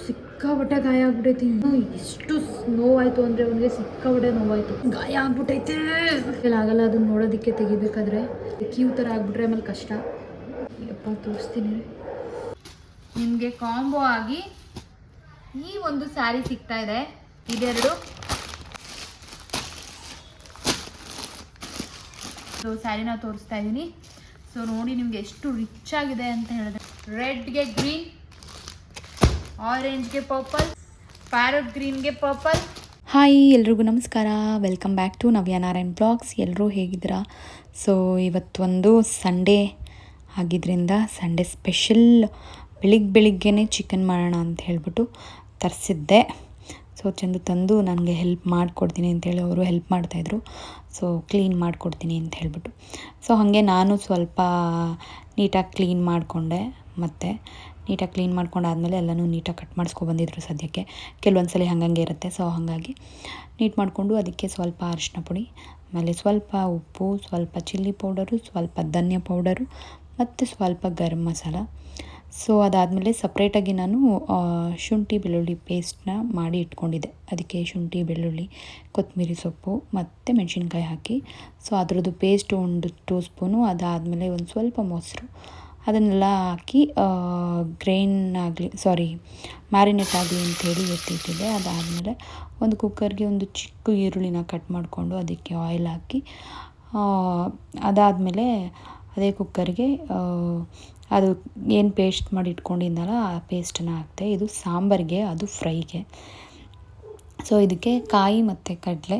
ಸಿಕ್ಕಾಬಟ್ಟೆ ಗಾಯ ಆಗ್ಬಿಟ್ಟೈತಿ. ಎಷ್ಟು ನೋವಾಯಿತು ಅಂದರೆ ಅವನಿಗೆ ಸಿಕ್ಕಾಬಟ್ಟೆ ನೋವಾಯಿತು, ಗಾಯ ಆಗ್ಬಿಟ್ಟೈತೆ. ಆಗಲ್ಲ ಅದನ್ನ ನೋಡೋದಕ್ಕೆ ತೆಗಿಬೇಕಾದ್ರೆ ಕ್ಯೂ ಥರ ಆಗ್ಬಿಟ್ರೆ ಆಮೇಲೆ ಕಷ್ಟ. ಯಪ್ಪ ತೋರಿಸ್ತೀನಿ ನಿಮಗೆ. ಕಾಂಬೋ ಆಗಿ ಈ ಒಂದು ಸ್ಯಾರಿ ಸಿಗ್ತಾ ಇದೆ. ಇದೆರಡು ಸ್ಯಾರಿನ ತೋರಿಸ್ತಾ ಇದ್ದೀನಿ. ಸೊ ನೋಡಿ ನಿಮಗೆ ಎಷ್ಟು ರಿಚ್ ಆಗಿದೆ ಅಂತ ಹೇಳಿದ್ರೆ, ರೆಡ್ಗೆ ಗ್ರೀನ್, ಆರೆಂಜ್ಗೆ ಪರ್ಪಲ್, ಪ್ಯಾರಟ್ ಗ್ರೀನ್ಗೆ ಪರ್ಪಲ್. ಹಾಯ್ ಎಲ್ರಿಗೂ ನಮಸ್ಕಾರ, welcome back to Navya Narayan blogs. ಎಲ್ಲರೂ ಹೇಗಿದ್ದೀರಾ? ಸೊ ಇವತ್ತೊಂದು ಸಂಡೇ ಆಗಿದ್ದರಿಂದ ಸಂಡೇ ಸ್ಪೆಷಲ್ ಬೆಳಿಗ್ಗೆನೇ ಚಿಕನ್ ಮಾಡೋಣ ಅಂತ ಹೇಳ್ಬಿಟ್ಟು ತರಿಸಿದ್ದೆ. ಸೊ ಚಂದು ತಂದು ನನಗೆ ಹೆಲ್ಪ್ ಮಾಡಿಕೊಡ್ತೀನಿ ಅಂತೇಳಿ ಅವರು ಹೆಲ್ಪ್ ಮಾಡ್ತಾಯಿದ್ರು. ಸೊ ಕ್ಲೀನ್ ಮಾಡಿಕೊಡ್ತೀನಿ ಅಂತ ಹೇಳ್ಬಿಟ್ಟು, ಸೊ ಹಾಗೆ ನಾನು ಸ್ವಲ್ಪ ನೀಟಾಗಿ ಕ್ಲೀನ್ ಮಾಡಿಕೊಂಡೆ. ಮತ್ತು ನೀಟಾಗಿ ಕ್ಲೀನ್ ಮಾಡ್ಕೊಂಡಾದ್ಮೇಲೆ ಎಲ್ಲನೂ ನೀಟಾಗಿ ಕಟ್ ಮಾಡಿಸ್ಕೊಬಂದಿದ್ರು. ಸದ್ಯಕ್ಕೆ ಕೆಲವೊಂದು ಸಲ ಹಾಗಂಗೆ ಇರುತ್ತೆ. ಸೊ ಹಾಗಾಗಿ ನೀಟ್ ಮಾಡಿಕೊಂಡು ಅದಕ್ಕೆ ಸ್ವಲ್ಪ ಅರಿಶಿನ ಪುಡಿ, ಆಮೇಲೆ ಸ್ವಲ್ಪ ಉಪ್ಪು, ಸ್ವಲ್ಪ ಚಿಲ್ಲಿ ಪೌಡರು, ಸ್ವಲ್ಪ ಧನಿಯಾ ಪೌಡರು ಮತ್ತು ಸ್ವಲ್ಪ ಗರಂ ಮಸಾಲ. ಸೊ ಅದಾದಮೇಲೆ ಸಪ್ರೇಟಾಗಿ ನಾನು ಶುಂಠಿ ಬೆಳ್ಳುಳ್ಳಿ ಪೇಸ್ಟನ್ನ ಮಾಡಿ ಇಟ್ಕೊಂಡಿದ್ದೆ. ಅದಕ್ಕೆ ಶುಂಠಿ ಬೆಳ್ಳುಳ್ಳಿ, ಕೊತ್ತಂಬರಿ ಸೊಪ್ಪು ಮತ್ತು ಮೆಣಸಿನ್ಕಾಯಿ ಹಾಕಿ, ಸೊ ಅದರದ್ದು ಪೇಸ್ಟ್ 1 2 ಸ್ಪೂನು, ಅದಾದಮೇಲೆ ಒಂದು ಸ್ವಲ್ಪ ಮೊಸರು, ಅದನ್ನೆಲ್ಲ ಹಾಕಿ ಮ್ಯಾರಿನೇಟ್ ಆಗಲಿ ಅಂಥೇಳಿ ಎತ್ತಿಟ್ಟಿದ್ದೆ. ಅದಾದಮೇಲೆ ಒಂದು ಕುಕ್ಕರ್ಗೆ ಒಂದು ಚಿಕ್ಕ ಈರುಳ್ಳಿನ ಕಟ್ ಮಾಡಿಕೊಂಡು ಅದಕ್ಕೆ ಆಯಿಲ್ ಹಾಕಿ, ಅದಾದಮೇಲೆ ಅದೇ ಕುಕ್ಕರ್ಗೆ ಅದು ಏನು ಪೇಸ್ಟ್ ಮಾಡಿ ಇಟ್ಕೊಂಡಿದ್ದನಲ್ಲ ಆ ಪೇಸ್ಟನ್ನು ಹಾಕ್ತೆ. ಇದು ಸಾಂಬಾರಿಗೆ, ಅದು ಫ್ರೈಗೆ. ಸೊ ಇದಕ್ಕೆ ಕಾಯಿ ಮತ್ತು ಕಡಲೆ,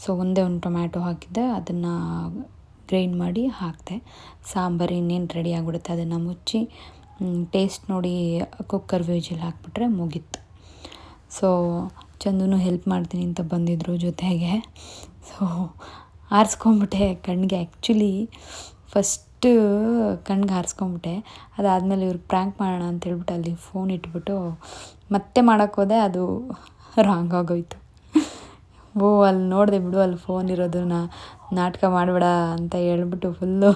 ಸೊ ಒಂದೇ ಒಂದು ಟೊಮ್ಯಾಟೊ ಹಾಕಿದ್ದೆ, ಅದನ್ನು ಗ್ರೈಂಡ್ ಮಾಡಿ ಹಾಕಿದೆ. ಸಾಂಬಾರು ಇನ್ನೇನು ರೆಡಿ ಆಗಿಬಿಡುತ್ತೆ. ಅದನ್ನು ಮುಚ್ಚಿ ಟೇಸ್ಟ್ ನೋಡಿ ಕುಕ್ಕರ್ ವಿಜಿಲ್ ಹಾಕ್ಬಿಟ್ರೆ ಮುಗೀತು. ಸೊ ಚಂದೂ ಹೆಲ್ಪ್ ಮಾಡ್ತೀನಿ ಅಂತ ಬಂದಿದ್ದರು ಜೊತೆಗೆ. ಸೊ ಆರಿಸ್ಕೊಂಬಿಟ್ಟೆ ಕಣ್ಣಿಗೆ. ಆ್ಯಕ್ಚುಲಿ ಫಸ್ಟು ಕಣ್ಣಿಗೆ ಹಾರಿಸ್ಕೊಂಬಿಟ್ಟೆ. ಅದಾದಮೇಲೆ ಇವ್ರಿಗೆ ಪ್ರ್ಯಾಂಕ್ ಮಾಡೋಣ ಅಂತೇಳ್ಬಿಟ್ಟು ಅಲ್ಲಿ ಫೋನ್ ಇಟ್ಬಿಟ್ಟು ಮತ್ತೆ ಮಾಡೋಕ್ಕೋದೆ, ಅದು ರಾಂಗ್ ಆಗೋಯ್ತು. ಅಲ್ಲಿ ನೋಡಿದೆ ಬಿಡು, ಅಲ್ಲಿ ಫೋನ್ ಇರೋದನ್ನ ನಾಟಕ ಮಾಡಬೇಡ ಅಂತ ಹೇಳ್ಬಿಟ್ಟು ಫುಲ್ಲು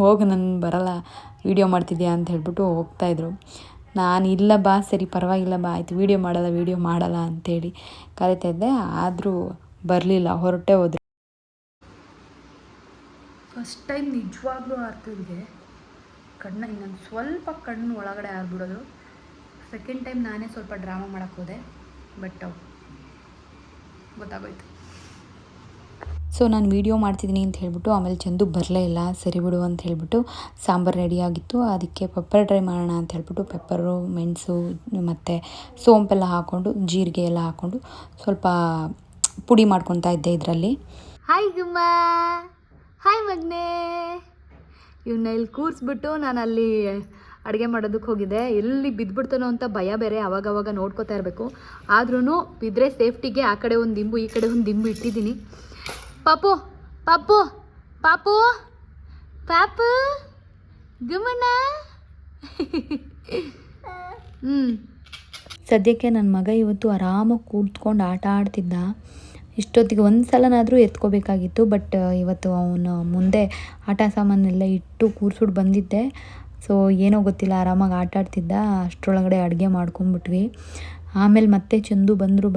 ಹೋಗಿ ನಾನು ಬರಲ್ಲ, ವೀಡಿಯೋ ಮಾಡ್ತಿದ್ಯಾ ಅಂತ ಹೇಳ್ಬಿಟ್ಟು ಹೋಗ್ತಾಯಿದ್ರು. ನಾನು ಇಲ್ಲ ಬಾ, ಸರಿ ಪರವಾಗಿಲ್ಲ ಬಾ, ಆಯಿತು ವೀಡಿಯೋ ಮಾಡಲ್ಲ ಅಂಥೇಳಿ ಕರಿತಾಯಿದ್ದೆ. ಆದರೂ ಬರಲಿಲ್ಲ, ಹೊರಟೇ ಹೋದ್ರು. ಫಸ್ಟ್ ಟೈಮ್ ನಿಜವಾಗ್ಲೂ ಆರ್ತಿದ್ಗೆ ಕಣ್ಣು ಇನ್ನೊಂದು ಸ್ವಲ್ಪ ಕಣ್ಣು ಒಳಗಡೆ ಆಗ್ಬಿಡೋದು. ಸೆಕೆಂಡ್ ಟೈಮ್ ನಾನೇ ಸ್ವಲ್ಪ ಡ್ರಾಮಾ ಮಾಡೋಕ್ಕೆ ಹೋದೆ, ಬಟ್ ಗೊತ್ತಾಗೋಯ್ತು. ಸೊ ನಾನು ವೀಡಿಯೋ ಮಾಡ್ತಿದ್ದೀನಿ ಅಂತ ಹೇಳ್ಬಿಟ್ಟು ಆಮೇಲೆ ಚಂದು ಬರಲೇ ಇಲ್ಲ. ಸರಿ ಬಿಡು ಅಂತ ಹೇಳ್ಬಿಟ್ಟು ಸಾಂಬಾರು ರೆಡಿಯಾಗಿತ್ತು. ಅದಕ್ಕೆ ಪೆಪ್ಪರ್ ಡ್ರೈ ಮಾಡೋಣ ಅಂತ ಹೇಳ್ಬಿಟ್ಟು ಪೆಪ್ಪರು, ಮೆಣಸು ಮತ್ತು ಸೋಂಪೆಲ್ಲ ಹಾಕ್ಕೊಂಡು, ಜೀರಿಗೆ ಎಲ್ಲ ಹಾಕ್ಕೊಂಡು ಸ್ವಲ್ಪ ಪುಡಿ ಮಾಡ್ಕೊತಾ ಇದ್ದೆ ಇದರಲ್ಲಿ. ಹಾಯ್ ಗುಮ್ಮ, ಹಾಯ್ ಮಗ್ನೆ. ಇವನ್ನ ಇಲ್ಲಿ ಕೂರಿಸ್ಬಿಟ್ಟು ನಾನು ಅಲ್ಲಿ ಅಡುಗೆ ಮಾಡೋದಕ್ಕೆ ಹೋಗಿದ್ದೆ. ಎಲ್ಲಿ ಬಿದ್ದುಬಿಡ್ತಾನೋ ಅಂತ ಭಯ ಬೇರೆ, ಅವಾಗವಾಗ ನೋಡ್ಕೋತಾ ಇರಬೇಕು. ಆದ್ರೂ ಬಿದ್ದರೆ ಸೇಫ್ಟಿಗೆ ಆ ಕಡೆ ಒಂದು ದಿಂಬು ಈ ಕಡೆ ಒಂದು ದಿಂಬು ಇಟ್ಟಿದ್ದೀನಿ. ಪಾಪು ಪಾಪು ಪಾಪು ಪಾಪು ಗುಮ್ಮಣ್ಣ. ಸದ್ಯಕ್ಕೆ ನನ್ನ ಮಗ ಇವತ್ತು ಆರಾಮಾಗಿ ಕೂತ್ಕೊಂಡು ಆಟ ಆಡ್ತಿದ್ದ. ಇಷ್ಟೊತ್ತಿಗೆ ಒಂದು ಸಲನಾದರೂ ಎತ್ಕೋಬೇಕಾಗಿತ್ತು, ಬಟ್ ಇವತ್ತು ಅವನು ಮುಂದೆ ಆಟ ಸಾಮಾನೆಲ್ಲ ಇಟ್ಟು ಕೂರಿಸ್ಬಿಟ್ಟು ಬಂದಿದ್ದೆ. ಸೊ ಏನೋ ಗೊತ್ತಿಲ್ಲ, ಆರಾಮಾಗಿ ಆಟ ಆಡ್ತಿದ್ದ. ಅಷ್ಟರೊಳಗಡೆ ಅಡುಗೆ ಮಾಡ್ಕೊಂಬಿಟ್ವಿ. ಆಮೇಲೆ ಮತ್ತೆ ಚಂದು ಬಂದು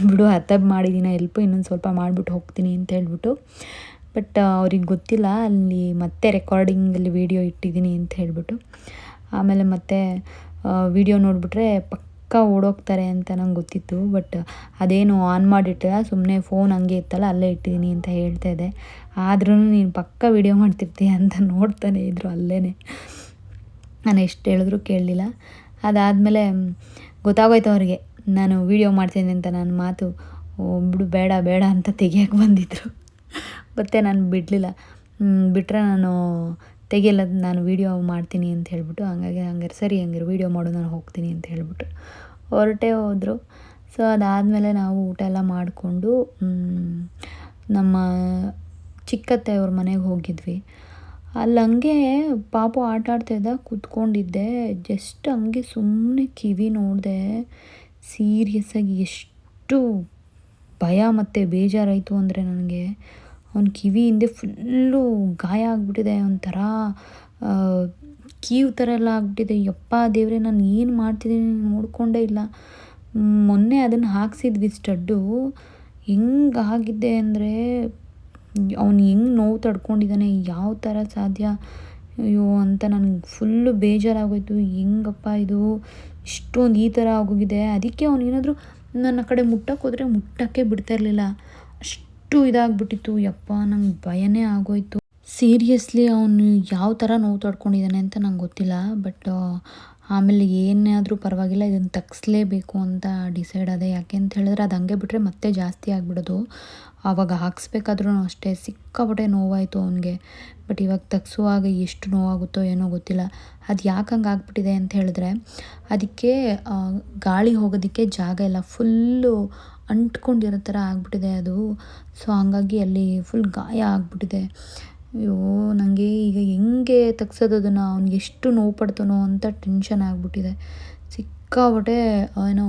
ಬಿಡು ಹತ್ತಬ್ ಮಾಡಿದ್ದೀನಿ ಹೆಲ್ಪು, ಇನ್ನೊಂದು ಸ್ವಲ್ಪ ಮಾಡಿಬಿಟ್ಟು ಹೋಗ್ತೀನಿ ಅಂತ ಹೇಳ್ಬಿಟ್ಟು. ಬಟ್ ಅವ್ರಿಗೆ ಗೊತ್ತಿಲ್ಲ ಅಲ್ಲಿ ಮತ್ತೆ ರೆಕಾರ್ಡಿಂಗಲ್ಲಿ ವೀಡಿಯೋ ಇಟ್ಟಿದ್ದೀನಿ ಅಂತ ಹೇಳ್ಬಿಟ್ಟು. ಆಮೇಲೆ ಮತ್ತೆ ವೀಡಿಯೋ ನೋಡಿಬಿಟ್ರೆ ಪಕ್ಕ ಓಡೋಗ್ತಾರೆ ಅಂತ ನಂಗೆ ಗೊತ್ತಿತ್ತು. ಬಟ್ ಅದೇನು ಆನ್ ಮಾಡಿಟ್ಟಿಲ್ಲ, ಸುಮ್ಮನೆ ಫೋನ್ ಹಂಗೆ ಇತ್ತಲ್ಲ ಅಲ್ಲೇ ಇಟ್ಟಿದ್ದೀನಿ ಅಂತ ಹೇಳ್ತಾ ಇದ್ದೆ. ಆದ್ರೂ ನೀನು ಪಕ್ಕ ವೀಡಿಯೋ ಮಾಡ್ತಿರ್ತೀಯ ಅಂತ ನೋಡ್ತಾನೆ ಇದ್ರು ಅಲ್ಲೇ. ನಾನು ಎಷ್ಟು ಹೇಳಿದ್ರು ಕೇಳಲಿಲ್ಲ. ಅದಾದಮೇಲೆ ಗೊತ್ತಾಗೋಯ್ತು ಅವ್ರಿಗೆ ನಾನು ವೀಡಿಯೋ ಮಾಡ್ತೀನಿ ಅಂತ. ನನ್ನ ಮಾತು ಬಿಡು ಬೇಡ ಅಂತ ತೆಗಿಯೋಕ್ಕೆ ಬಂದಿದ್ದರು. ಮತ್ತು ನಾನು ಬಿಡಲಿಲ್ಲ, ಬಿಟ್ಟರೆ ನಾನು ತೆಗಿಯಲ್ಲ, ನಾನು ವೀಡಿಯೋ ಮಾಡ್ತೀನಿ ಅಂತ ಹೇಳ್ಬಿಟ್ಟು. ಹಂಗಾರೆ ಸರಿ ವೀಡಿಯೋ ಮಾಡು, ನಾನು ಹೋಗ್ತೀನಿ ಅಂತ ಹೇಳ್ಬಿಟ್ಟು ಹೊರಟೇ ಹೋದರು. ಸೊ ಅದಾದಮೇಲೆ ನಾವು ಊಟ ಎಲ್ಲ ಮಾಡಿಕೊಂಡು ನಮ್ಮ ಚಿಕ್ಕತ್ತೆಯವ್ರ ಮನೆಗೆ ಹೋಗಿದ್ವಿ. ಅಲ್ಲಿ ಹಂಗೆ ಪಾಪು ಆಟ ಆಡ್ತಾಯಿದ್ದ, ಕೂತ್ಕೊಂಡಿದ್ದೆ. ಜಸ್ಟ್ ಹಂಗೆ ಸುಮ್ಮನೆ ಕಿವಿ ನೋಡಿದೆ. ಸೀರಿಯಸ್ಸಾಗಿ ಎಷ್ಟು ಭಯ ಮತ್ತು ಬೇಜಾರಾಯಿತು ಅಂದರೆ ನನಗೆ. ಅವನ ಕಿವಿ ಹಿಂದೆ ಫುಲ್ಲು ಗಾಯ ಆಗಿಬಿಟ್ಟಿದೆ. ಒಂಥರ ಕೀವು ಥರ ಎಲ್ಲ ಆಗ್ಬಿಟ್ಟಿದೆ. ಯಪ್ಪ ದೇವ್ರೆ, ನಾನು ಏನು ಮಾಡ್ತಿದ್ದೀನಿ ನೋಡಿಕೊಂಡೇ ಇಲ್ಲ. ಮೊನ್ನೆ ಅದನ್ನು ಹಾಕ್ಸಿದ್ವಿ ಸ್ಟಡ್ಡು, ಹೆಂಗಾಗಿದ್ದೆ ಅಂದರೆ ಅವ್ನು ಹೆಂಗೆ ನೋವು ತಡ್ಕೊಂಡಿದ್ದಾನೆ, ಯಾವ ಥರ ಸಾಧ್ಯ ಅಯ್ಯೋ ಅಂತ ನನಗೆ ಫುಲ್ಲು ಬೇಜಾರಾಗೋಯ್ತು. ಹೆಂಗಪ್ಪ ಇದು ಇಷ್ಟೊಂದು ಈ ಥರ ಆಗೋಗಿದೆ. ಅದಕ್ಕೆ ಅವನೇನಾದರೂ ನನ್ನ ಕಡೆ ಮುಟ್ಟಕ್ಕೆ ಹೋದರೆ ಮುಟ್ಟಕ್ಕೆ ಬಿಡ್ತಾ ಇರಲಿಲ್ಲ, ಅಷ್ಟು ಇದಾಗ್ಬಿಟ್ಟಿತ್ತು. ಯಪ್ಪ ನಂಗೆ ಭಯನೇ ಆಗೋಯ್ತು. ಸೀರಿಯಸ್ಲಿ ಅವನು ಯಾವ ಥರ ನೋವು ತಡ್ಕೊಂಡಿದ್ದಾನೆ ಅಂತ ನಂಗೆ ಗೊತ್ತಿಲ್ಲ. ಬಟ್ ಆಮೇಲೆ ಏನಾದರೂ ಪರವಾಗಿಲ್ಲ, ಇದನ್ನು ತೆಗ್ಸ್ಲೇಬೇಕು ಅಂತ ಡಿಸೈಡ್ ಆದೆ. ಯಾಕೆ ಅಂತ ಹೇಳಿದ್ರೆ ಅದು ಹಂಗೆ ಬಿಟ್ಟರೆ ಮತ್ತೆ ಜಾಸ್ತಿ ಆಗಿಬಿಡೋದು. ಆವಾಗ ಹಾಕ್ಸ್ಬೇಕಾದ್ರೂ ಅಷ್ಟೇ ಸಿಕ್ಕಾಪಟ್ಟೆ ನೋವಾಯಿತು ಅವನಿಗೆ. ಬಟ್ ಇವಾಗ ತೆಗ್ಸುವಾಗ ಎಷ್ಟು ನೋವಾಗುತ್ತೋ ಏನೋ ಗೊತ್ತಿಲ್ಲ. ಅದು ಯಾಕೆ ಹಂಗೆ ಆಗ್ಬಿಟ್ಟಿದೆ ಅಂತ ಹೇಳಿದ್ರೆ, ಅದಕ್ಕೆ ಗಾಳಿ ಹೋಗೋದಕ್ಕೆ ಜಾಗ ಇಲ್ಲ, ಫುಲ್ಲು ಅಂಟ್ಕೊಂಡಿರೋ ಥರ ಆಗಿಬಿಟ್ಟಿದೆ ಅದು. ಸೊ ಹಂಗಾಗಿ ಅಲ್ಲಿ ಫುಲ್ ಗಾಯ ಆಗಿಬಿಟ್ಟಿದೆ. ಅಯ್ಯೋ ನನಗೆ ಈಗ ಹೆಂಗೆ ತೆಗ್ಸೋದು ಅದನ್ನು, ಅವ್ನಿಗೆ ಎಷ್ಟು ನೋವು ಪಡ್ತಾನೋ ಅಂತ ಟೆನ್ಷನ್ ಆಗಿಬಿಟ್ಟಿದೆ. ಸಿಕ್ಕಾಪಟ್ಟೆ ಏನೋ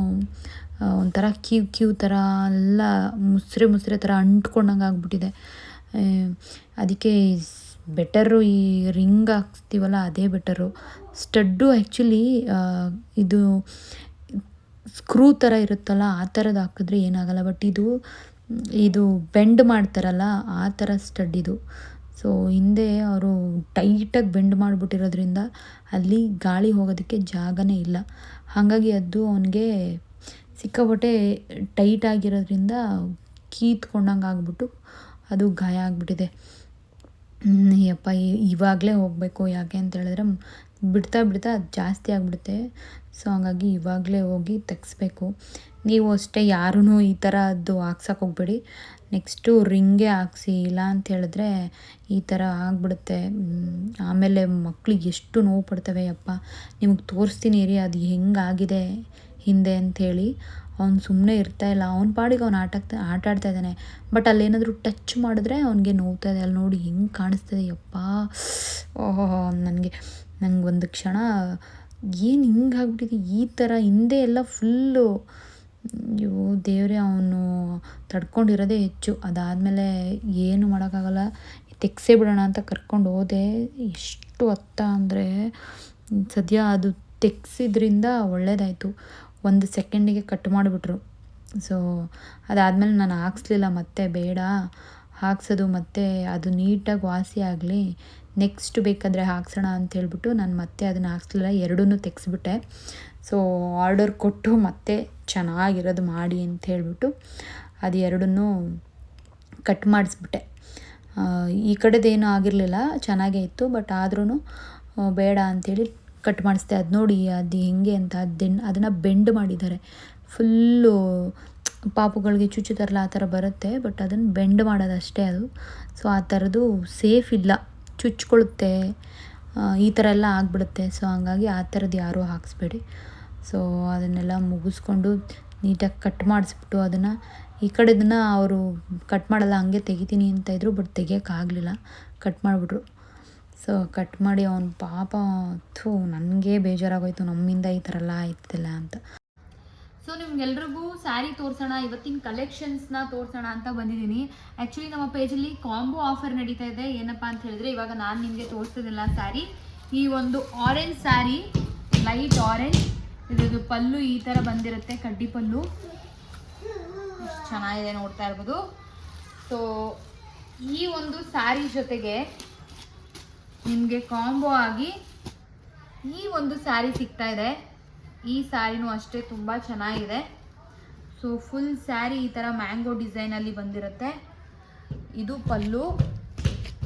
ಒಂಥರ ಕ್ಯೂ ಥರ ಎಲ್ಲ ಮುಸ್ರೆ ಥರ ಅಂಟ್ಕೊಂಡಂಗೆ ಆಗ್ಬಿಟ್ಟಿದೆ. ಅದಕ್ಕೆ ಬೆಟರು ಈ ರಿಂಗ್ ಹಾಕ್ಸ್ತೀವಲ್ಲ ಅದೇ ಬೆಟರು. ಸ್ಟಡ್ಡು ಆ್ಯಕ್ಚುಲಿ ಇದು ಸ್ಕ್ರೂ ಥರ ಇರುತ್ತಲ್ಲ ಆ ಥರದ್ದು ಹಾಕಿದ್ರೆ ಏನಾಗಲ್ಲ. ಬಟ್ ಇದು ಬೆಂಡ್ ಮಾಡ್ತಾರಲ್ಲ ಆ ಥರ ಸ್ಟಡ್ ಇದು. ಸೊ ಹಿಂದೆ ಅವರು ಟೈಟಾಗಿ ಬೆಂಡ್ ಮಾಡಿಬಿಟ್ಟಿರೋದ್ರಿಂದ ಅಲ್ಲಿ ಗಾಳಿ ಹೋಗೋದಕ್ಕೆ ಜಾಗನೇ ಇಲ್ಲ. ಹಾಗಾಗಿ ಅದು ಅವನಿಗೆ ಸಿಕ್ಕಾಪಟ್ಟೆ ಟೈಟ್ ಆಗಿರೋದ್ರಿಂದ ಕೀತ್ಕೊಂಡಂಗೆ ಆಗ್ಬಿಟ್ಟು ಅದು ಗಾಯ ಆಗಿಬಿಟ್ಟಿದೆ. ಯಪ್ಪ ಇವಾಗಲೇ ಹೋಗಬೇಕು. ಯಾಕೆ ಅಂತ ಹೇಳಿದ್ರೆ ಬಿಡ್ತಾ ಅದು ಜಾಸ್ತಿ ಆಗಿಬಿಡುತ್ತೆ. ಸೊ ಹಂಗಾಗಿ ಇವಾಗಲೇ ಹೋಗಿ ತೆಗ್ಸ್ಬೇಕು. ನೀವು ಅಷ್ಟೇ ಯಾರೂ ಈ ಥರದ್ದು ಹಾಕ್ಸೋಕೆ ಹೋಗ್ಬೇಡಿ. ನೆಕ್ಸ್ಟು ರಿಂಗೇ ಹಾಕ್ಸಿ, ಇಲ್ಲ ಅಂತ ಹೇಳಿದ್ರೆ ಈ ಥರ ಆಗಿಬಿಡುತ್ತೆ. ಆಮೇಲೆ ಮಕ್ಳಿಗೆ ಎಷ್ಟು ನೋವು ಪಡ್ತವೆ. ಯಪ್ಪ ನಿಮಗೆ ತೋರಿಸ್ತೀನಿ ರೀ ಅದು ಹೆಂಗಾಗಿದೆ ಹಿಂದೆ ಅಂಥೇಳಿ. ಅವ್ನು ಸುಮ್ಮನೆ ಇರ್ತಾಯಿಲ್ಲ, ಅವ್ನ ಪಾಡಿಗೆ ಅವ್ನು ಆಟ ಆಡ್ತಾ ಇದ್ದಾನೆ. ಬಟ್ ಅಲ್ಲೇನಾದರೂ ಟಚ್ ಮಾಡಿದ್ರೆ ಅವ್ನಿಗೆ ನೋವ್ತಾ ಇದೆ. ಅಲ್ಲಿ ನೋಡಿ ಹೆಂಗೆ ಕಾಣಿಸ್ತದೆ. ಯಪ್ಪ ಓಹೋ, ನಂಗೆ ಒಂದು ಕ್ಷಣ ಏನು ಹಿಂಗಾಗ್ಬಿಟ್ಟಿದೆ ಈ ಥರ. ಹಿಂದೆ ಎಲ್ಲ ಫುಲ್ಲು ಅಯ್ಯೋ ದೇವರೇ, ಅವನು ತಡ್ಕೊಂಡಿರೋದೇ ಹೆಚ್ಚು. ಅದಾದಮೇಲೆ ಏನು ಮಾಡೋಕ್ಕಾಗಲ್ಲ, ತೆಗ್ಸೇ ಬಿಡೋಣ ಅಂತ ಕರ್ಕೊಂಡು ಹೋದೆ. ಎಷ್ಟು ಹೊತ್ತ ಅಂದರೆ ಸದ್ಯ ಅದು ತೆಗ್ಸಿದ್ರಿಂದ ಒಳ್ಳೇದಾಯಿತು. 1 ಸೆಕೆಂಡಿಗೆ ಕಟ್ ಮಾಡಿಬಿಟ್ರು. ಸೊ ಅದಾದಮೇಲೆ ನಾನು ಹಾಕ್ಸ್ಲಿಲ್ಲ, ಮತ್ತೆ ಬೇಡ ಹಾಕ್ಸೋದು, ಮತ್ತೆ ಅದು ನೀಟಾಗಿ ವಾಸಿ ಆಗಲಿ, ನೆಕ್ಸ್ಟ್ ಬೇಕಾದರೆ ಹಾಕ್ಸೋಣ ಅಂಥೇಳ್ಬಿಟ್ಟು ನಾನು ಮತ್ತೆ ಅದನ್ನು ಹಾಕ್ಸ್ಲಿಲ್ಲ, ಎರಡನ್ನೂ ತೆಗ್ಸ್ಬಿಟ್ಟೆ. ಸೊ ಆರ್ಡರ್ ಕೊಟ್ಟು ಮತ್ತೆ ಚೆನ್ನಾಗಿರೋದು ಮಾಡಿ ಅಂತ ಹೇಳ್ಬಿಟ್ಟು ಅದು ಎರಡನ್ನೂ ಕಟ್ ಮಾಡಿಸ್ಬಿಟ್ಟೆ. ಈ ಕಡೆದೇನೂ ಆಗಿರಲಿಲ್ಲ, ಚೆನ್ನಾಗೇ ಇತ್ತು. ಬಟ್ ಆದ್ರೂ ಬೇಡ ಅಂಥೇಳಿ ಕಟ್ ಮಾಡಿಸ್ದೆ. ಅದು ನೋಡಿ ಅದು ಹೆಂಗೆ ಅಂತ ಅದನ್ನು ಬೆಂಡ್ ಮಾಡಿದ್ದಾರೆ. ಫುಲ್ಲು ಪಾಪುಗಳಿಗೆ ಚುಚ್ಚುತ್ತಾರಲ್ಲ ಆ ಥರ ಬರುತ್ತೆ. ಬಟ್ ಅದನ್ನು ಬೆಂಡ್ ಮಾಡೋದಷ್ಟೇ ಅದು. ಸೊ ಆ ಥರದ್ದು ಸೇಫ್ ಇಲ್ಲ, ಚುಚ್ಕೊಳ್ಳುತ್ತೆ, ಈ ಥರ ಎಲ್ಲ ಆಗಿಬಿಡುತ್ತೆ. ಸೊ ಹಂಗಾಗಿ ಆ ಥರದ್ದು ಯಾರೂ ಹಾಕ್ಸ್ಬೇಡಿ. ಸೊ ಅದನ್ನೆಲ್ಲ ಮುಗಿಸ್ಕೊಂಡು ನೀಟಾಗಿ ಕಟ್ ಮಾಡಿಸ್ಬಿಟ್ಟು ಅದನ್ನು ಈ ಕಡೆದನ್ನು ಅವರು ಕಟ್ ಮಾಡಲ್ಲ, ಹಂಗೆ ತೆಗಿತೀನಿ ಅಂತ ಇದ್ರು. ಬಟ್ ತೆಗಿಯೋಕ್ಕಾಗಲಿಲ್ಲ, ಕಟ್ ಮಾಡಿಬಿಟ್ರು. ಸೊ ಕಟ್ ಮಾಡಿ ಅವ್ನು ಪಾಪ ನನಗೆ ಬೇಜಾರಾಗೋಯ್ತು, ನಮ್ಮಿಂದ ಈ ಥರ ಎಲ್ಲ ಆಯ್ತಲ್ಲ ಅಂತ. ಸೊ ನಿಮ್ಗೆಲ್ರಿಗೂ ಸ್ಯಾರಿ ತೋರಿಸೋಣ, ಇವತ್ತಿನ ಕಲೆಕ್ಷನ್ಸ್ನ ತೋರಿಸೋಣ ಅಂತ ಬಂದಿದ್ದೀನಿ. ಆ್ಯಕ್ಚುಲಿ ನಮ್ಮ ಪೇಜಲ್ಲಿ ಕಾಂಬೋ ಆಫರ್ ನಡೀತಾ ಇದೆ. ಏನಪ್ಪ ಅಂತ ಹೇಳಿದ್ರೆ, ಇವಾಗ ನಾನು ನಿಮಗೆ ತೋರಿಸ್ತಿದ್ದಿಲ್ಲ ಸ್ಯಾರಿ, ಈ ಒಂದು ಆರೆಂಜ್ ಸ್ಯಾರಿ, ಲೈಟ್ ಆರೆಂಜ್, ಇದ್ರದ್ದು ಪಲ್ಲು ಈ ಥರ ಬಂದಿರುತ್ತೆ, ಕಡ್ಡಿ ಪಲ್ಲು ಚೆನ್ನಾಗಿದೆ, ನೋಡ್ತಾ ಇರ್ಬೋದು. ಸೊ ಈ ಒಂದು ಸ್ಯಾರಿ ಜೊತೆಗೆ ನಿಮಗೆ ಕಾಂಬೋ ಆಗಿ ಈ ಒಂದು ಸ್ಯಾರಿ ಸಿಗ್ತಾ ಇದೆ. ಈ ಸ್ಯಾರಿನೂ ಅಷ್ಟೇ ತುಂಬ ಚೆನ್ನಾಗಿದೆ. ಸೊ ಫುಲ್ ಸ್ಯಾರಿ ಈ ಥರ ಮ್ಯಾಂಗೋ ಡಿಸೈನಲ್ಲಿ ಬಂದಿರುತ್ತೆ. ಇದು ಪಲ್ಲು.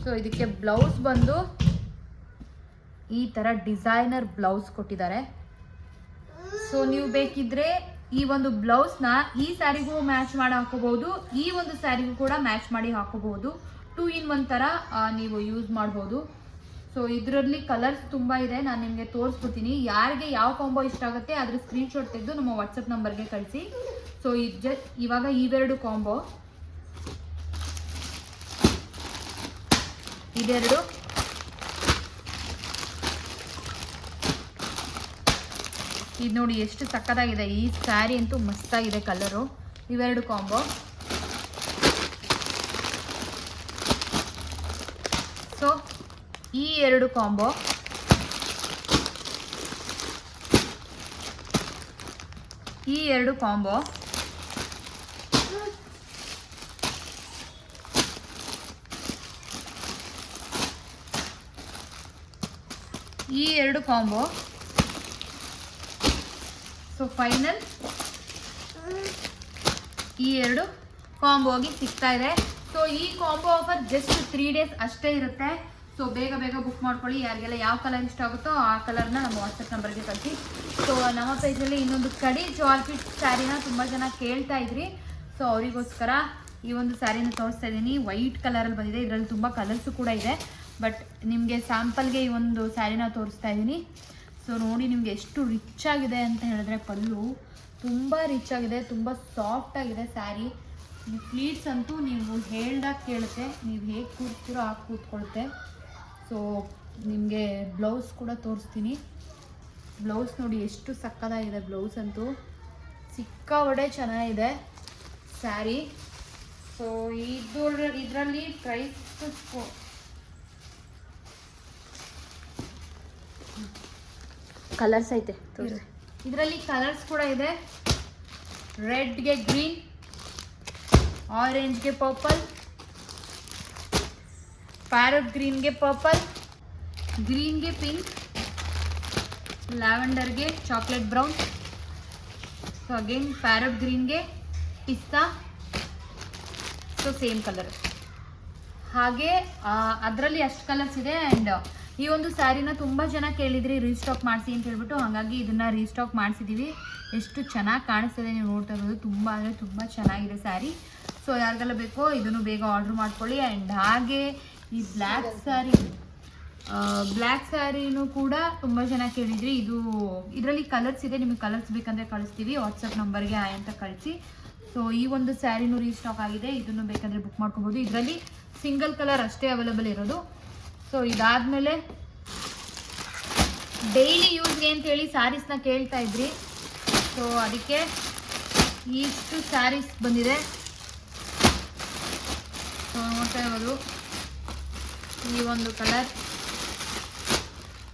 ಸೊ ಇದಕ್ಕೆ ಬ್ಲೌಸ್ ಬಂದು ಈ ಥರ ಡಿಸೈನರ್ ಬ್ಲೌಸ್ ಕೊಟ್ಟಿದ್ದಾರೆ. ಸೊ ನೀವು ಬೇಕಿದ್ರೆ ಈ ಒಂದು ಬ್ಲೌಸ್ನ ಈ ಸ್ಯಾರಿಗೂ ಮ್ಯಾಚ್ ಮಾಡಿ ಹಾಕೋಬಹುದು, ಈ ಒಂದು ಸ್ಯಾರಿಗೂ ಕೂಡ ಮ್ಯಾಚ್ ಮಾಡಿ ಹಾಕೋಬಹುದು. 2 in 1 ಥರ ನೀವು ಯೂಸ್ ಮಾಡ್ಬೋದು. ಸೊ ಇದರಲ್ಲಿ ಕಲರ್ಸ್ ತುಂಬ ಇದೆ, ನಾನು ನಿಮಗೆ ತೋರಿಸ್ಬಿಡ್ತೀನಿ. ಯಾರಿಗೆ ಯಾವ ಕಾಂಬೋ ಇಷ್ಟ ಆಗುತ್ತೆ ಅದ್ರ ಸ್ಕ್ರೀನ್ಶಾಟ್ ತೆಗೆದು ನಮ್ಮ ವಾಟ್ಸಪ್ ನಂಬರ್ಗೆ ಕಳಿಸಿ. ಸೊ ಇವಾಗ ಇವೆರಡು ಕಾಂಬೋ, ಇದೆರಡು, ಇದು ನೋಡಿ ಎಷ್ಟು ಸಕ್ಕತ್ತಾಗಿದೆ. ಈ ಸ್ಯಾರಿ ಅಂತೂ ಮಸ್ತಾಗಿದೆ ಕಲರು. ಇವೆರಡು ಕಾಂಬೋ. ಸೊ ಈ ಎರಡು ಕಾಂಬೋ ಈ 2 ಕಾಂಬೋ ಸೊ ಫೈನಲ್ ಈ 2 ಕಾಂಬೋಗಿ ಸಿಗ್ತಾ ಇದೆ. ಸೊ ಈ ಕಾಂಬೋ ಆಫರ್ ಜಸ್ಟ್ 3 ಡೇಸ್ ಅಷ್ಟೇ ಇರುತ್ತೆ. ಸೊ ಬೇಗ ಬುಕ್ ಮಾಡ್ಕೊಳ್ಳಿ. ಯಾರಿಗೆಲ್ಲ ಯಾವ ಕಲರ್ ಇಷ್ಟ ಆಗುತ್ತೋ ಆ ಕಲರ್ನ ನಮ್ಮ ವಾಟ್ಸಪ್ ನಂಬರ್ಗೆ ಕಳಿಸಿ. ಸೊ ನಮ್ಮ ಪೇಜಲ್ಲಿ ಇನ್ನೊಂದು ಕಡಿ ಜಾರ್ಜೆಟ್ ಸ್ಯಾರಿನ ತುಂಬ ಜನ ಕೇಳ್ತಾ ಇದ್ರಿ. ಸೊ ಅವರಿಗೋಸ್ಕರ ಈ ಒಂದು ಸ್ಯಾರಿನ ತೋರಿಸ್ತಾ ಇದ್ದೀನಿ. ವೈಟ್ ಕಲರಲ್ಲಿ ಬಂದಿದೆ. ಇದರಲ್ಲಿ ತುಂಬ ಕಲರ್ಸು ಕೂಡ ಇದೆ. ಬಟ್ ನಿಮಗೆ ಸ್ಯಾಂಪಲ್ಗೆ ಈ ಒಂದು ಸ್ಯಾರಿನ ತೋರಿಸ್ತಾ ಇದ್ದೀನಿ. ಸೊ ನೋಡಿ ನಿಮಗೆ ಎಷ್ಟು ರಿಚ್ ಆಗಿದೆ ಅಂತ ಹೇಳಿದ್ರೆ, ಪಲ್ಲು ತುಂಬ ರಿಚ್ ಆಗಿದೆ, ತುಂಬ ಸಾಫ್ಟ್ ಆಗಿದೆ ಸ್ಯಾರಿ. ಈ ಫ್ಲೀಟ್ಸ್ ಅಂತೂ ನೀವು ಹೇಳ್ದಾಗ ಕೇಳುತ್ತೆ, ನೀವು ಹೇಗೆ ಕೂರ್ತೀರೋ ಹಾಗೆ ಕೂತ್ಕೊಳುತ್ತೆ. ಸೊ ನಿಮಗೆ ಬ್ಲೌಸ್ ಕೂಡ ತೋರಿಸ್ತೀನಿ. ಬ್ಲೌಸ್ ನೋಡಿ ಎಷ್ಟು ಸಕ್ಕತ್ತಾಗಿದೆ. ಬ್ಲೌಸ್ ಅಂತೂ ಸಿಕ್ಕಾಪಟ್ಟೆ ಚೆನ್ನಾಗಿದೆ ಸ್ಯಾರಿ. ಸೊ ಇದರಲ್ಲಿ ಪ್ರೈಸ್ ಕಲರ್ಸ್ ಐತೆ, ಇದರಲ್ಲಿ ಕಲರ್ಸ್ ಕೂಡ ಇದೆ. ರೆಡ್ಗೆ ಗ್ರೀನ್, ಆರೆಂಜ್ಗೆ ಪರ್ಪಲ್, ಪ್ಯಾರಟ್ ಗ್ರೀನ್ಗೆ ಪರ್ಪಲ್, ಗ್ರೀನ್ಗೆ ಪಿಂಕ್, ಲ್ಯಾವೆಂಡರ್ಗೆ chocolate brown, so again parrot ಗ್ರೀನ್ಗೆ ಪಿಸ್ತಾ, ಸೊ ಸೇಮ್ ಕಲರ್. ಹಾಗೆ ಅದರಲ್ಲಿ ಅಷ್ಟು ಕಲರ್ಸ್ ಇದೆ. ಆ್ಯಂಡ್ ಈ ಒಂದು ಸ್ಯಾರಿನ ತುಂಬ ಜನ ಕೇಳಿದ್ರಿ ರೀಸ್ಟಾಕ್ ಮಾಡಿಸಿ ಅಂತ ಹೇಳ್ಬಿಟ್ಟು, ಹಾಗಾಗಿ ಇದನ್ನು ರೀಸ್ಟಾಕ್ ಮಾಡಿಸಿದ್ದೀವಿ. ಎಷ್ಟು ಚೆನ್ನಾಗಿ ಕಾಣಿಸ್ತದೆ ನೀವು ನೋಡ್ತಾ ಇರೋದು. ತುಂಬ ಅಂದರೆ ತುಂಬ ಚೆನ್ನಾಗಿದೆ ಸ್ಯಾರಿ. ಸೊ ಯಾರಿಗೆಲ್ಲ ಬೇಕೋ ಇದನ್ನು ಬೇಗ ಆರ್ಡ್ರ್ ಮಾಡ್ಕೊಳ್ಳಿ. ಆ್ಯಂಡ್ ಹಾಗೆ ಈ ಬ್ಲ್ಯಾಕ್ ಸ್ಯಾರಿನೂ ಕೂಡ ತುಂಬ ಜನ ಕೇಳಿದ್ರಿ. ಇದರಲ್ಲಿ ಕಲರ್ಸ್ ಇದೆ. ನಿಮಗೆ ಕಲರ್ಸ್ ಬೇಕಂದರೆ ಕಳಿಸ್ತೀವಿ. ವಾಟ್ಸಪ್ ನಂಬರ್ಗೆ ಆಯ್ ಅಂತ ಕಳಿಸಿ. ಸೊ ಈ ಒಂದು ಸ್ಯಾರಿನೂ ರೀಸ್ಟಾಕ್ ಆಗಿದೆ. ಇದನ್ನು ಬೇಕಂದರೆ ಬುಕ್ ಮಾಡ್ಕೊಬೋದು. ಇದರಲ್ಲಿ ಸಿಂಗಲ್ ಕಲರ್ ಅಷ್ಟೇ ಅವೈಲೇಬಲ್ ಇರೋದು. ಸೊ ಇದಾದಮೇಲೆ ಡೈಲಿ ಯೂಸ್ಗೆ ಅಂತೇಳಿ ಸ್ಯಾರೀಸ್ನ ಕೇಳ್ತಾ ಇದ್ರಿ. ಸೊ ಅದಕ್ಕೆ ಇಷ್ಟು ಸ್ಯಾರೀಸ್ ಬಂದಿದೆ. ಸೊ ನೋಡ್ತಾ ಇರೋದು ಈ ಒಂದು ಕಲರ್,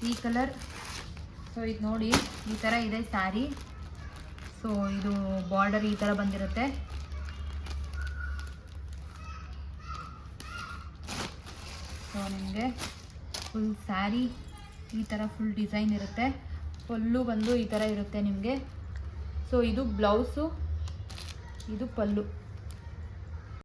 ಈ ಕಲರ್. ಸೊ ಇದು ನೋಡಿ ಈ ಥರ ಇದೆ ಸ್ಯಾರಿ. ಸೊ ಇದು ಬಾರ್ಡರ್ ಈ ಥರ ಬಂದಿರುತ್ತೆ. ಸೊ ನಿಮಗೆ ಫುಲ್ ಸ್ಯಾರಿ ಈ ಥರ ಫುಲ್ ಡಿಸೈನ್ ಇರುತ್ತೆ. ಪಲ್ಲು ಬಂದು ಈ ಥರ ಇರುತ್ತೆ ನಿಮಗೆ. ಸೊ ಇದು ಬ್ಲೌಸು, ಇದು ಪಲ್ಲು.